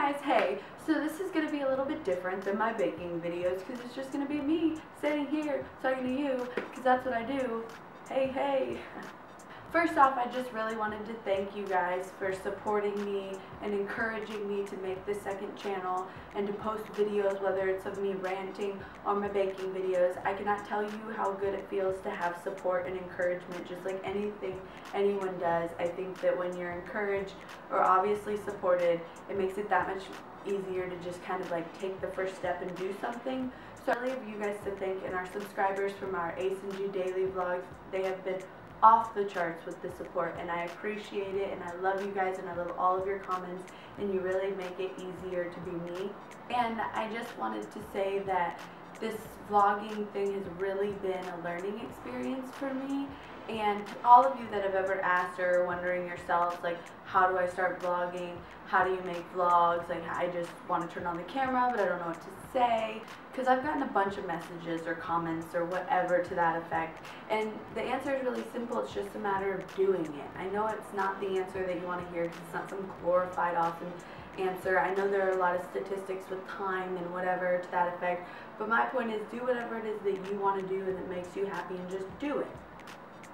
guys, hey, so this is going to be a little bit different than my baking videos because it's just going to be me sitting here talking to you because that's what I do. Hey, hey. First off, I just really wanted to thank you guys for supporting me and encouraging me to make this second channel and to post videos, whether it's of me ranting or my baking videos. I cannot tell you how good it feels to have support and encouragement, just like anything anyone does. I think that when you're encouraged or obviously supported, it makes it that much easier to just kind of like take the first step and do something. So I really have you guys to thank, and our subscribers from our Ace and G daily vlogs, they have been off the charts with the support, and I appreciate it, and I love you guys, and I love all of your comments, and you really make it easier to be me. And I just wanted to say that this vlogging thing has really been a learning experience for me, and to all of you that have ever asked or are wondering yourselves, like, how do I start vlogging? How do you make vlogs? Like, I just want to turn on the camera, but I don't know what to say. Because I've gotten a bunch of messages or comments or whatever to that effect. And the answer is really simple. It's just a matter of doing it. I know it's not the answer that you want to hear because it's not some glorified, awesome answer. I know there are a lot of statistics with time and whatever to that effect. But my point is, do whatever it is that you want to do and that makes you happy, and just do it.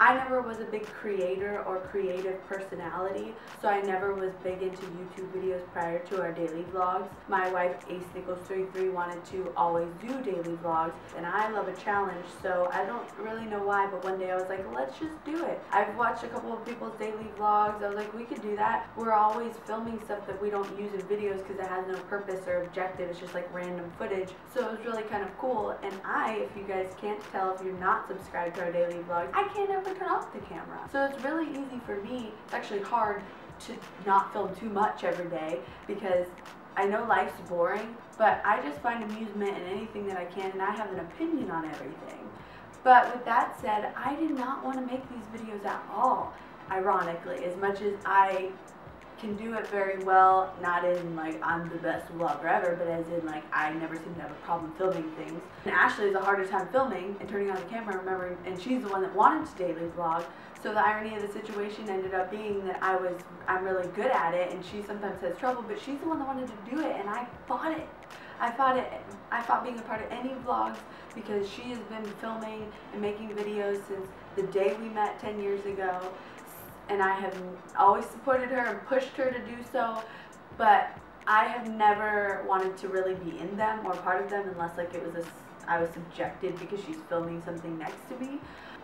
I never was a big creator or creative personality, so I never was big into YouTube videos prior to our daily vlogs. My wife, Ace33, wanted to always do daily vlogs, and I love a challenge, so I don't really know why, but one day I was like, let's just do it. I've watched a couple of people's daily vlogs. I was like, we could do that. We're always filming stuff that we don't use in videos because it has no purpose or objective. It's just like random footage, so it was really kind of cool. And if you guys can't tell, if you're not subscribed to our daily vlogs, I can't ever turn off the camera. So it's really easy for me. It's actually hard to not film too much every day because I know life's boring, but I just find amusement in anything that I can, and I have an opinion on everything. But with that said, I did not want to make these videos at all, ironically, as much as I can do it very well, not in like I'm the best vlogger ever, but as in like I never seem to have a problem filming things. And Ashley has a harder time filming and turning on the camera, remembering, and she's the one that wanted to daily vlog. So the irony of the situation ended up being that I'm really good at it, and she sometimes has trouble, but she's the one that wanted to do it, and I fought it. I fought being a part of any vlogs because she has been filming and making videos since the day we met 10 years ago. And I have always supported her and pushed her to do so, but I have never wanted to really be in them or part of them unless like I was subjected because she's filming something next to me.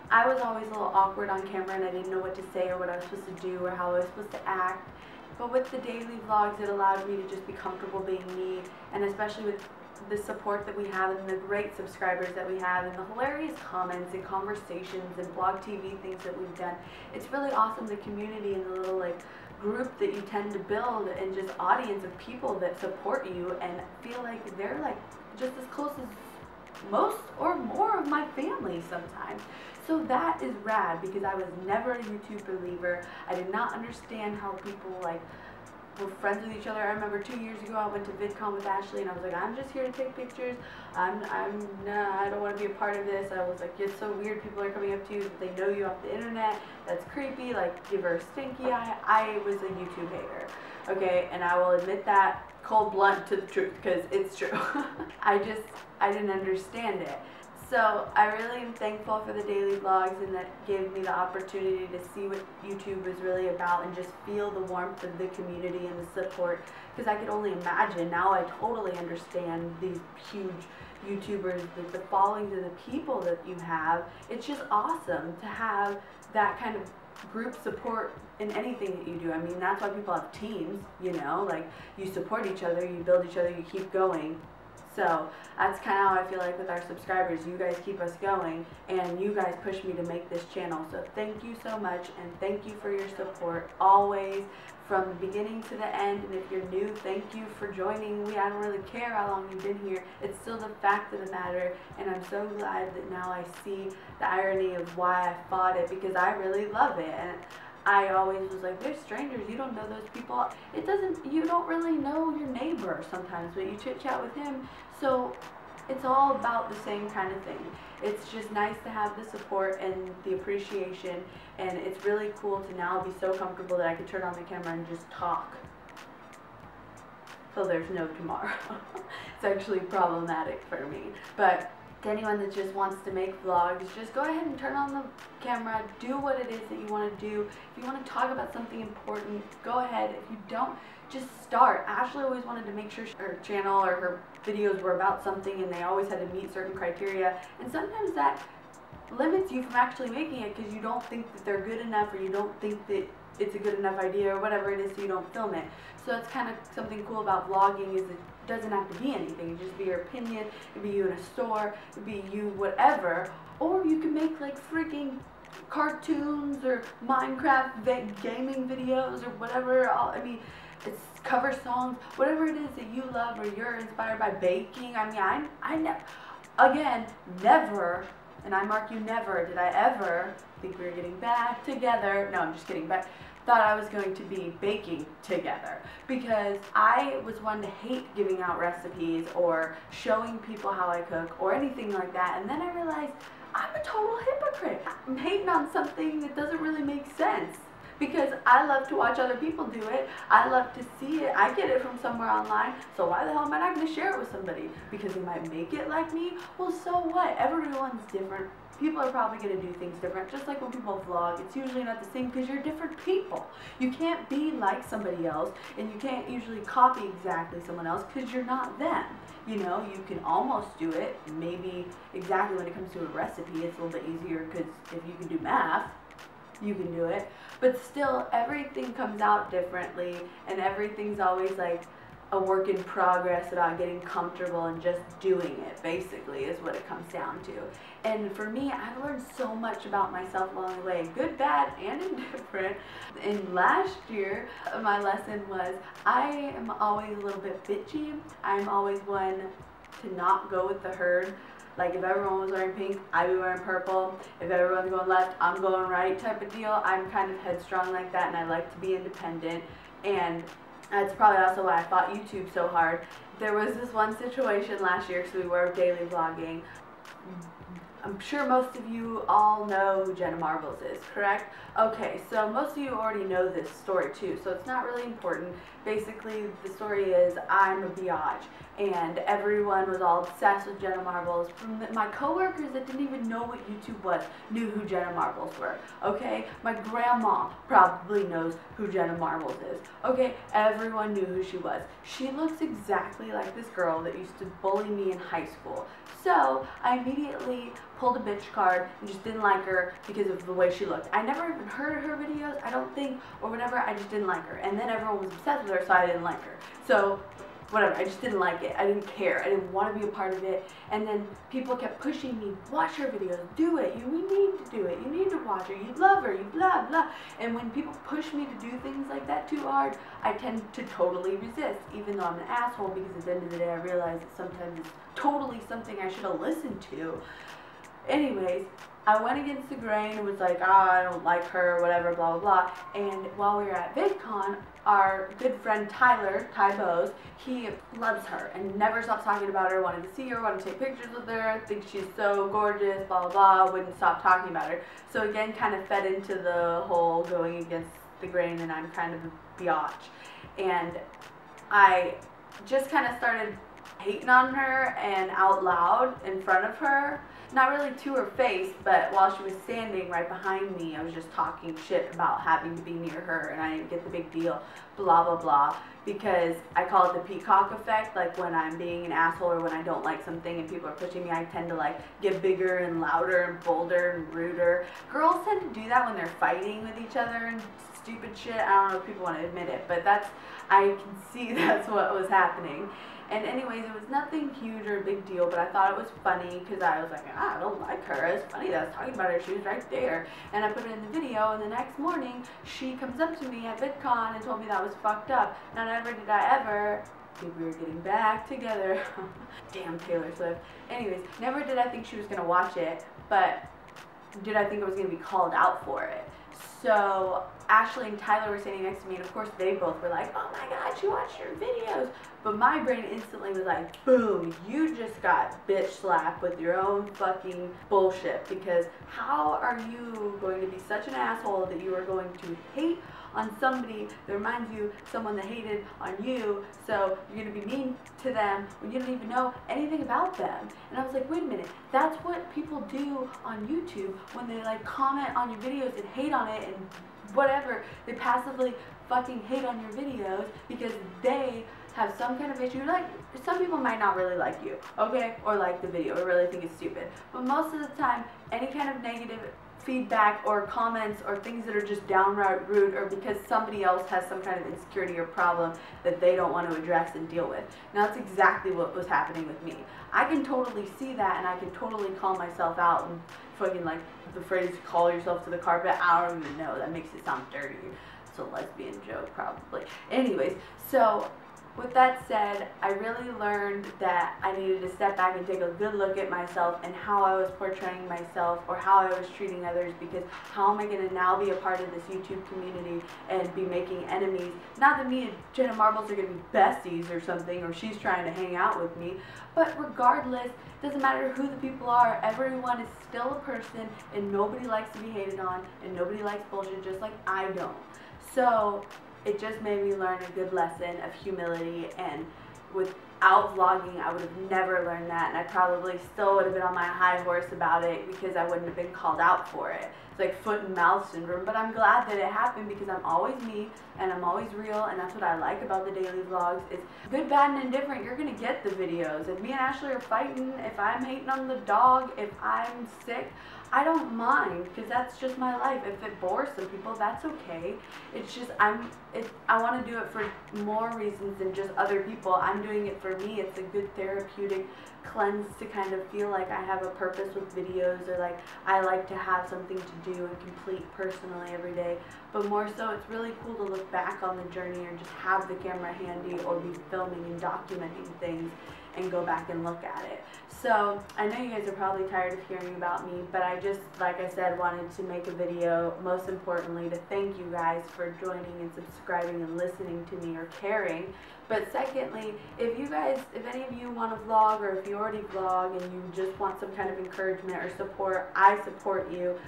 I was always a little awkward on camera, and I didn't know what to say or what I was supposed to do or how I was supposed to act. But with the daily vlogs, it allowed me to just be comfortable being me, and especially with the support that we have and the great subscribers that we have and the hilarious comments and conversations and blog TV things that we've done. It's really awesome, the community and the little like group that you tend to build, and just audience of people that support you and feel like they're like just as close as most or more of my family sometimes. So that is rad because I was never a YouTube believer. I did not understand how people like were friends with each other. I remember 2 years ago I went to VidCon with Ashley, and I was like, I'm just here to take pictures. I don't want to be a part of this. I was like, it's so weird. People are coming up to you, they know you off the internet. That's creepy. Like, give her a stinky eye. I was a YouTube hater. Okay, and I will admit that cold blunt to the truth because it's true. I didn't understand it. So I really am thankful for the daily vlogs, and that gave me the opportunity to see what YouTube is really about and just feel the warmth of the community and the support, because I could only imagine. Now I totally understand these huge YouTubers, the followings of the people that you have. It's just awesome to have that kind of group support in anything that you do. I mean, that's why people have teams, you know, like you support each other, you build each other, you keep going. So that's kind of how I feel like with our subscribers. You guys keep us going, and you guys push me to make this channel. So thank you so much, and thank you for your support always from the beginning to the end. And if you're new, thank you for joining me. I don't really care how long you've been here. It's still the fact of the matter, and I'm so glad that now I see the irony of why I fought it, because I really love it. And I always was like, they're strangers, you don't know those people. You don't really know your neighbor sometimes, but you chit chat with him. So it's all about the same kind of thing. It's just nice to have the support and the appreciation, and it's really cool to now be so comfortable that I can turn on the camera and just talk. so there's no tomorrow. It's actually problematic for me. But to anyone that just wants to make vlogs, just go ahead and turn on the camera, do what it is that you want to do. If you want to talk about something important, go ahead. If you don't, just start. Ashley always wanted to make sure her channel or her videos were about something, and they always had to meet certain criteria, and sometimes that limits you from actually making it because you don't think that they're good enough, or you don't think that it's a good enough idea, or whatever it is, so you don't film it. So that's kind of something cool about vlogging, is it doesn't have to be anything. It just be your opinion, it be you in a store, it be you whatever, or you can make like freaking cartoons or Minecraft gaming videos or whatever. I mean, it's cover songs, whatever it is that you love, or you're inspired by baking. I mean, I never, and I mark you never, did I ever think we were getting back together. No, I'm just kidding, but thought I was going to be baking together, because I was one to hate giving out recipes or showing people how I cook or anything like that, and then I realized I'm a total hypocrite. I'm hating on something that doesn't really make sense, because I love to watch other people do it. I love to see it. I get it from somewhere online, so why the hell am I not going to share it with somebody? Because they might make it like me? Well, so what? Everyone's different. People are probably going to do things different. Just like when people vlog, it's usually not the same because you're different people. You can't be like somebody else, and you can't usually copy exactly someone else because you're not them. You know, you can almost do it, maybe exactly when it comes to a recipe, it's a little bit easier because if you can do math, you can do it. But still, everything comes out differently, and everything's always like a work in progress about getting comfortable and just doing it, basically, is what it comes down to. And for me, I've learned so much about myself along the way, good, bad, and indifferent. And last year, my lesson was I am always a little bit bitchy. I'm always one to not go with the herd. Like, if everyone was wearing pink, I'd be wearing purple. If everyone's going left, I'm going right type of deal. I'm kind of headstrong like that, and I like to be independent. And that's probably also why I fought YouTube so hard. There was this one situation last year, so we were daily vlogging. I'm sure most of you all know who Jenna Marbles is, correct? Okay, so most of you already know this story too, so it's not really important. Basically, the story is I'm a biatch, and everyone was all obsessed with Jenna Marbles. From my coworkers that didn't even know what YouTube was knew who Jenna Marbles were, okay? My grandma probably knows who Jenna Marbles is, okay? Everyone knew who she was. She looks exactly like this girl that used to bully me in high school. So I immediately pulled a bitch card and just didn't like her because of the way she looked. I never even heard her videos, I don't think, or whatever. I just didn't like her. And then everyone was obsessed with her, so I didn't like her. So whatever, I just didn't like it. I didn't care. I didn't want to be a part of it. And then people kept pushing me, watch her videos, do it. We need to do it. You need to watch her. You love her. You blah, blah. And when people push me to do things like that too hard, I tend to totally resist, even though I'm an asshole, because at the end of the day, I realize that sometimes it's totally something I should have listened to. Anyways, I went against the grain and was like, I don't like her, whatever, blah, blah, blah. And while we were at VidCon, our good friend Tyler, Ty Bose, he loves her and never stops talking about her, wanted to see her, wanted to take pictures with her, thinks she's so gorgeous, blah, blah, blah, wouldn't stop talking about her. So again, kind of fed into the whole going against the grain, and I'm kind of a biatch. And I just kind of started hating on her and out loud in front of her. Not really to her face, but while she was standing right behind me, I was just talking shit about having to be near her, and I didn't get the big deal, blah, blah, blah, because I call it the peacock effect. Like, when I'm being an asshole or when I don't like something and people are pushing me, I tend to, like, get bigger and louder and bolder and ruder. Girls tend to do that when they're fighting with each other and stupid shit. I don't know if people want to admit it, but I can see that's what was happening. And anyways, it was nothing huge or a big deal, but I thought it was funny because I was like, I don't like her. It's funny that I was talking about her. She was right there. And I put it in the video, and the next morning, she comes up to me at VidCon and told me that was fucked up. Now, never did I ever think we were getting back together. Damn Taylor Swift. Anyways, never did I think she was going to watch it, but did I think I was going to be called out for it. So Ashley and Tyler were standing next to me, and of course they both were like, oh my god, she watched your videos. But my brain instantly was like, boom, you just got bitch slapped with your own fucking bullshit. Because how are you going to be such an asshole that you are going to hate on somebody that reminds you of someone that hated on you, so you're going to be mean to them when you don't even know anything about them. And I was like, wait a minute, that's what people do on YouTube when they like comment on your videos and hate on it and whatever. They passively fucking hate on your videos because they have some kind of issue. Like, some people might not really like you, okay, or like the video, or really think it's stupid. But most of the time, any kind of negative feedback or comments or things that are just downright rude, or because somebody else has some kind of insecurity or problem that they don't want to address and deal with. Now, that's exactly what was happening with me. I can totally see that, and I can totally call myself out and fucking, like, the phrase call yourself to the carpet, I don't even know, that makes it sound dirty. It's a lesbian joke, probably. Anyways, so with that said, I really learned that I needed to step back and take a good look at myself and how I was portraying myself or how I was treating others, because how am I going to now be a part of this YouTube community and be making enemies? Not that me and Jenna Marbles are going to be besties or something, or she's trying to hang out with me, but regardless, doesn't matter who the people are, everyone is still a person, and nobody likes to be hated on, and nobody likes bullshit, just like I don't. So it just made me learn a good lesson of humility, and without vlogging, I would have never learned that, and I probably still would have been on my high horse about it because I wouldn't have been called out for it. It's like foot and mouth syndrome, but I'm glad that it happened because I'm always me, and I'm always real, and that's what I like about the daily vlogs. It's good, bad, and indifferent. You're going to get the videos. If me and Ashley are fighting, if I'm hating on the dog, if I'm sick, I don't mind, because that's just my life. If it bores some people, that's okay. It's just I want to do it for more reasons than just other people. I'm doing it for me. It's a good therapeutic cleanse to kind of feel like I have a purpose with videos, or like I like to have something to do and complete personally every day. But more so, it's really cool to look back on the journey and just have the camera handy or be filming and documenting things and go back and look at it. So I know you guys are probably tired of hearing about me, but I just, like I said, wanted to make a video, most importantly, to thank you guys for joining and subscribing and listening to me, or caring. But secondly, if any of you want to vlog, or if you already vlog and you just want some kind of encouragement or support, I support you.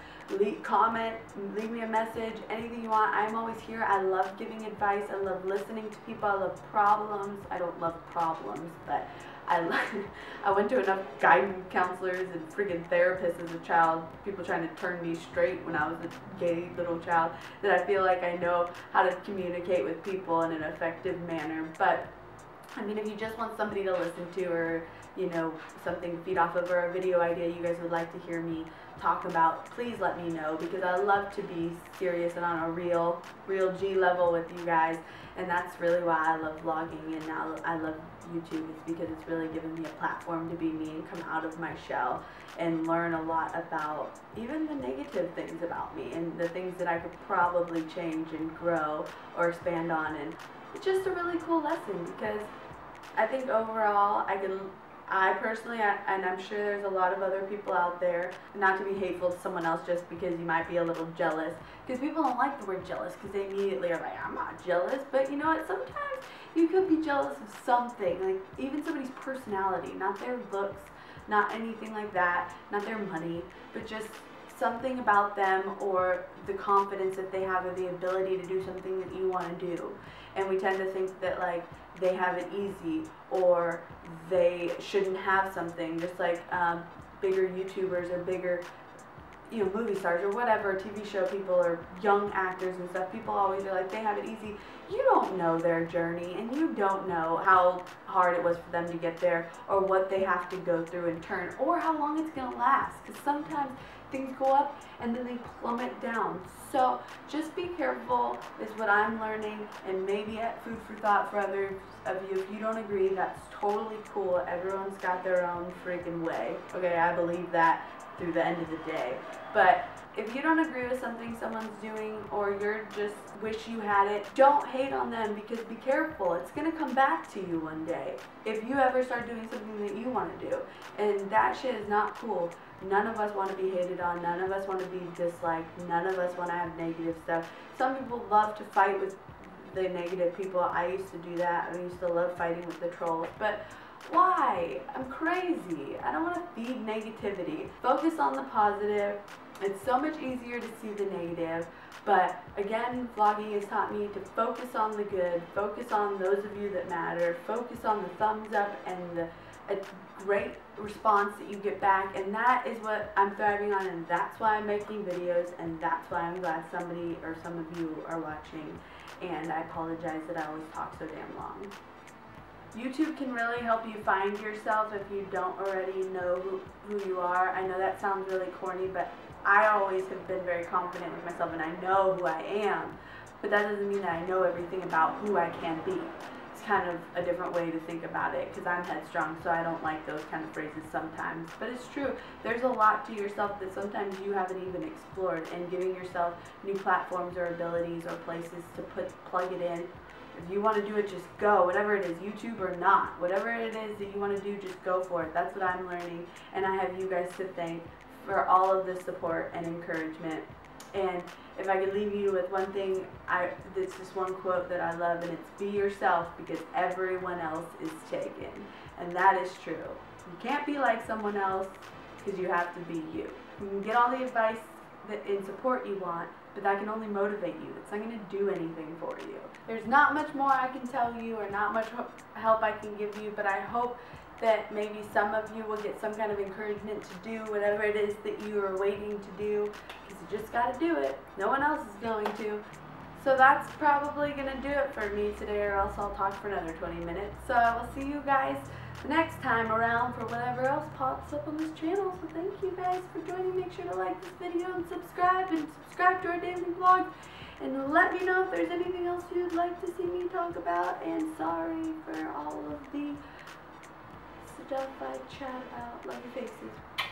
Comment, leave me a message, anything you want. I'm always here. I love giving advice. I love listening to people. I love problems. I don't love problems, but I went to enough guidance counselors and freaking therapists as a child, people trying to turn me straight when I was a gay little child, that I feel like I know how to communicate with people in an effective manner. But I mean, if you just want somebody to listen to, or, you know, something to feed off of, or a video idea you guys would like to hear me talk about, please let me know, because I love to be serious and on a real G level with you guys. And that's really why I love vlogging, and now I love YouTube, is because it's really given me a platform to be me and come out of my shell and learn a lot about even the negative things about me and the things that I could probably change and grow or expand on. And it's just a really cool lesson, because I think overall I personally, and I'm sure there's a lot of other people out there, not to be hateful to someone else just because you might be a little jealous, because people don't like the word jealous, because they immediately are like, I'm not jealous. But you know what, sometimes you could be jealous of something, like even somebody's personality, not their looks, not anything like that, not their money, but just something about them, or the confidence that they have, or the ability to do something that you want to do. And we tend to think that, like, they have it easy, or they shouldn't have something, just like bigger YouTubers or bigger, you know, movie stars or whatever, TV show people or young actors and stuff. People always are like, they have it easy. You don't know their journey, and you don't know how hard it was for them to get there, or what they have to go through and turn, or how long it's going to last, because sometimes things go up and then they plummet down. So just be careful is what I'm learning, and maybe food for thought for others of you. If you don't agree, that's totally cool. Everyone's got their own freaking way. Okay, I believe that through the end of the day. But if you don't agree with something someone's doing, or you're just wish you had it, don't hate on them, because be careful. It's going to come back to you one day if you ever start doing something that you want to do. And that shit is not cool. None of us want to be hated on. None of us want to be disliked. None of us want to have negative stuff. Some people love to fight with the negative people. I used to do that. I used to love fighting with the trolls. But why? I'm crazy. I don't want to feed negativity. Focus on the positive. It's so much easier to see the negative, but again, vlogging has taught me to focus on the good, focus on those of you that matter, focus on the thumbs up and a great response that you get back, and that is what I'm thriving on, and that's why I'm making videos, and that's why I'm glad somebody or some of you are watching, and I apologize that I always talk so damn long. YouTube can really help you find yourself if you don't already know who you are. I know that sounds really corny, but I always have been very confident with myself and I know who I am, but that doesn't mean that I know everything about who I can be. It's kind of a different way to think about it because I'm headstrong, so I don't like those kind of phrases sometimes. But it's true. There's a lot to yourself that sometimes you haven't even explored, and giving yourself new platforms or abilities or places to plug it in. If you want to do it, just go. Whatever it is, YouTube or not, whatever it is that you want to do, just go for it. That's what I'm learning, and I have you guys to thank for all of the support and encouragement. And if I could leave you with one thing, it's just one quote that I love, and it's be yourself because everyone else is taken. And that is true. You can't be like someone else because you have to be you. You can get all the advice and support you want, but that can only motivate you. It's not going to do anything for you. There's not much more I can tell you or not much help I can give you, but I hope that maybe some of you will get some kind of encouragement to do whatever it is that you are waiting to do, because you just got to do it. No one else is going to. So that's probably going to do it for me today, or else I'll talk for another 20 minutes. So I will see you guys the next time around for whatever else pops up on this channel. So thank you guys for joining. Make sure to like this video and subscribe to our daily vlog. And let me know if there's anything else you'd like to see me talk about. And sorry for all of the stuff I chat about. Love your faces.